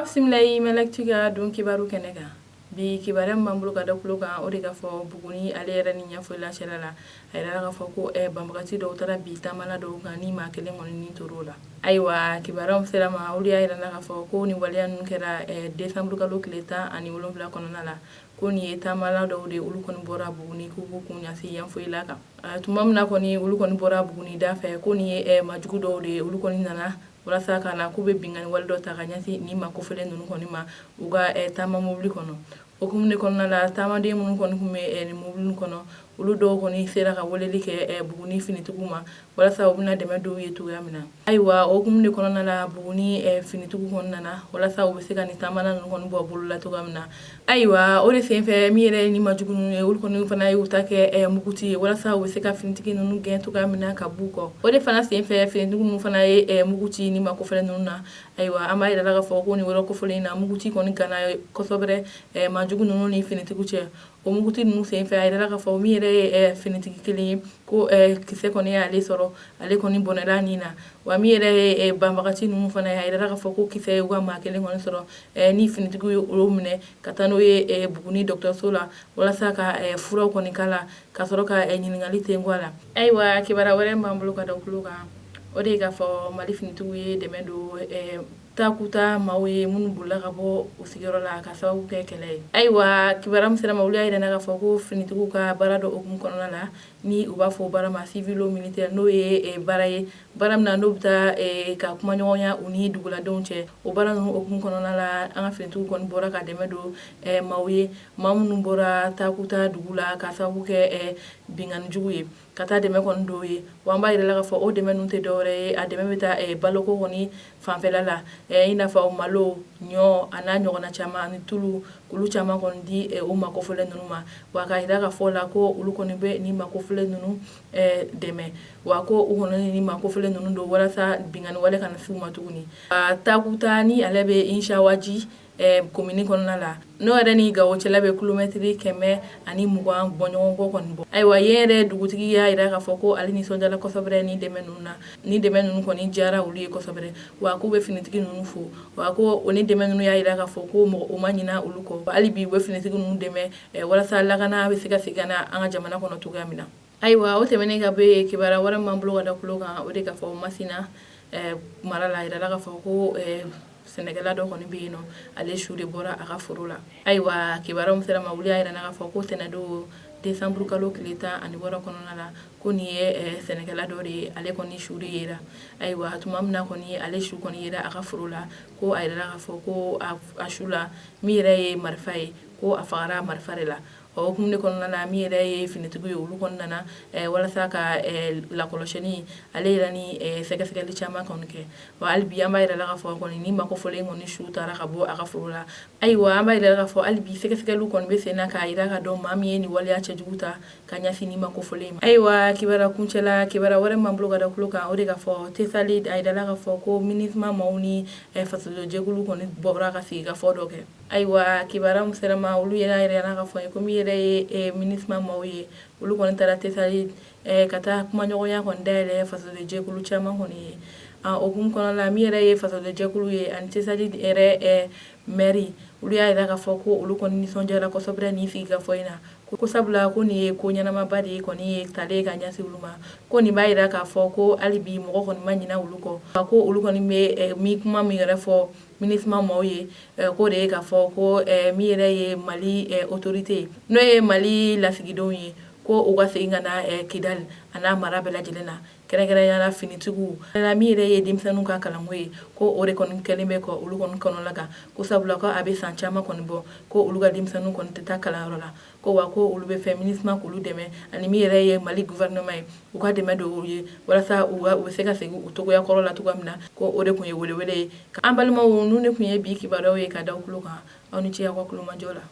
Simlay Melektiga don kibaru kɛnɛ bi kibarɛ man bolo ka da kulo kan o de ka fɔ Buguni ale yɛrɛ ni ɲɛfɔla cɛla la a yɛrɛ ka fɔ ko banbagati dɔw taara bi tamala dɔw kan ni maa kelen kɔni ni toro la ayiwa kibaruw sera ma olu y'a yɛrɛ ka fɔ ko ni waleya ninnu kɛra décembre kalo tile 17 kɔnɔna la ko nin ye tamala dɔw de olu kɔni bɔra Buguni k'u b'u kun ɲɛsin yanfoyila kan tuma min na kɔni olu kɔni bɔra Buguni da fɛ ko nin ye majugu dɔw de olu kɔni nana walasa ka na k'u bɛ bingani wale dɔ ta ka ɲɛsin nin ma kofɔlen ninnu kɔni ma u ka taama mobili kɔnɔ o hukumu kɔnɔna la taamaden minnu kɔni tun bɛ nin mobili kɔnɔ olu dɔw kɔni sera ka weleli kɛ Buguni finitigiw ma walasa u bɛna dɛmɛ dɔw ye cogoya min na ayiwa o hukumu kɔnɔna la Buguni finitigiw kɔni nana walasa u bɛ se ka nin taamala ninnu kɔni bɔ bolo la cogoya min na ayiwa o de senfɛ min yɛrɛ ni majugu ninnu ye olu kɔni fana y'u ta kɛ muguti ye walasa u bɛ se ka finitigi ninnu gɛn cogoya min na ka b'u kɔ o de fana senfɛ finitigi ninnu fana ye muguti ni ma kofɔlen ninnu na ayiwa an b'a yɛrɛ ka fɔ ko nin yɔrɔ kofɔlen na muguti kɔni gana kosɛbɛ majugu ninnu ni finitigiw cɛ o muguti ninnu senfɛ a yɛrɛ ka fɔ min yɛrɛ ye finitigi kelen ye ko kisɛ kɔni y'ale sɔrɔ ale kɔni bɔnɛla nin na wa min yɛrɛ ye banbagati ninnu fana ye a yɛrɛ ka fɔ ko kisɛ ye u ka maa kelen kɔni sɔrɔ ni finitigiw ye olu minɛ ka taa n'o ye Buguni dɔgɔtɔrɔso la walasa ka furaw kɔni kala ka sɔrɔ ka ɲininkali tengu a la ayiwa kibaruya wɛrɛ b'an bolo ka da kulo kan o de ye ka fɔ Mali finitigiw ye dɛmɛ don takuta maaw ye minnu bolila ka bɔ u sigiyɔrɔ la ka sababu kɛ kɛlɛ ye ayiwa kibaruya min sera ma olu y'a yirɛ ka fɔ ko finitigiw ka baara dɔ hukumu kɔnɔna la ni u b'a fɔ baara ma civilo militaire n'o ye baara ye baara min na n'o bɛ taa ka kumaɲɔgɔnya u ni duguladenw cɛ o baara ninnu hukumu kɔnɔna la an ka finitigiw kɔni bɔra ka dɛmɛ don maaw ye maa minnu bɔra takuta dugu la ka sababu kɛ bingani jugu ye ka taa dɛmɛ kɔni dɔw ye wa an b'a yirɛ ka fɔ o dɛmɛ ninnu tɛ dɔwɛrɛ ye a dɛmɛ bɛ taa baloko kɔni fanfɛla la i n'a fɔ malo ɲɔ a n'a ɲɔgɔnna caman ani tulu olu caman kɔni di o makofɔlen ninnu ma wa ka yira ka fɔ la ko olu kɔni bɛ nin makofɔlen ninnu dɛmɛ wa ko u kɔni nin makofɔlen ninnu don walasa bingani wale kana s'u ma tuguni takuta ni ale bɛ Inchawaji komini kɔnɔna la n'o yɛrɛ ni Gawo cɛla bɛ kilomɛtiri 120 bɔɲɔgɔnko kɔni bɔ ayiwa yen yɛrɛ dugutigi y'a yira ka fɔ ko ale nisɔndiyala kosɛbɛ ni dɛmɛ ninnu na ni dɛmɛ ninnu kɔni diyara olu ye kosɛbɛ wa k'u bɛ finitigi ninnu fo wa ko o ni dɛmɛ ninnu y'a yira ka fɔ ko o ma ɲina olu kɔ hali bi u bɛ finitigi ninnu dɛmɛ walasa lakana bɛ se ka segin na an ka jamana kɔnɔ cogoya min na ayiwa o tɛmɛnen ka bɔ kibaruya wɛrɛ m'an bolo ka da kulo kan o de ka fɔ Masina mara la a yirala ka fɔ ko sɛnɛkɛla dɔ kɔni bɛ yen nɔ ale su de bɔra a ka foro la ayiwa kibaruya min sera ma olu y'a yira ka fɔ ko tɛnɛndon décembre kalo tile 16 kɔnɔna la ko nin ye sɛnɛkɛla dɔ de ye ale kɔni su de yera ayiwa tuma min na kɔni ale su kɔni yera a ka foro la ko a yirala ka fɔ ko a su la min yɛrɛ ye marifa ye ko a fagara marifa de la o hukumu kɔnɔna la min yɛrɛ ye finitigi ye olu kɔni nana walasa ka lakɔlɔsili ale yɛrɛ ni sɛgɛsɛgɛli caman kɔni kɛ wa hali bi an b'a yirala ka fɔ kɔni ni makofɔlen kɔni su taara ka bɔ a ka foro la ayiwa an b'a yirala ka fɔ hali bi sɛgɛsɛgɛliw kɔni bɛ sen na k'a yira ka dɔn maa min ye nin waleya cɛjugu ta ka ɲɛsin ni makofɔlen ma ayiwa kibaruya kuncɛla kibaruya wɛrɛ m'an bolo ka da kulo kan o de ka fɔ Tesali a yirala ka fɔ ko MINUSMA maaw ni fasolajɛkulu kɔni bɔra ka sigi ka fɔ dɔ kɛ ayiwa kibaruya min sera ma olu yɛrɛ yirala ka fɔ ko min yɛrɛ ye MINUSMA maaw ye olu kɔni taara Tesali ka taa kumaɲɔgɔnya kɔni dayɛlɛ fasolajɛkulu caman kɔni ye o hukumu kɔnɔna la min yɛrɛ ye fasolajɛkulu ye ani Tesali yɛrɛ mɛri olu y'a yira ka fɔ ko olu kɔni nisɔndiyara kosɛbɛ nin sigikafɔ in na ko sabula ko nin ye ko ɲɛnamaba de ye kɔni ye talen ka ɲɛsin olu ma ko nin b'a yira k'a fɔ ko hali bi mɔgɔ kɔni ma ɲina olu kɔ ko olu kɔni bɛ min kuma min yɛrɛ fɔ MINUSMA maaw ye ko de ye k'a fɔ ko min yɛrɛ ye Mali autorité n'o ye Mali lasigidenw ye ko u ka segin ka na Kidali a n'a mara bɛɛ lajɛlen na kɛrɛnkɛrɛnyala finitigiw min yɛrɛ ye denmisɛnninw ka kalanko ye ko o de kɔni kɛlen bɛ olu kɔni kɔnɔla kan ko sabula ko a bɛ san caman kɔni bɔ ko olu ka denmisɛnninw kɔni tɛ taa kalanyɔrɔ la ko wa ko olu bɛ fɛ MINUSMA k'olu dɛmɛ ani min yɛrɛ ye Mali gouvernement ye u ka dɛmɛ don u ye walasa u bɛ se ka segin u togoya kɔrɔ la cogoya min na ko o de tun ye welewele ye an balimaw ninnu de tun ye bi kibaruyaw ye ka da kulo kan aw ni ce aw ka kulomajɔ la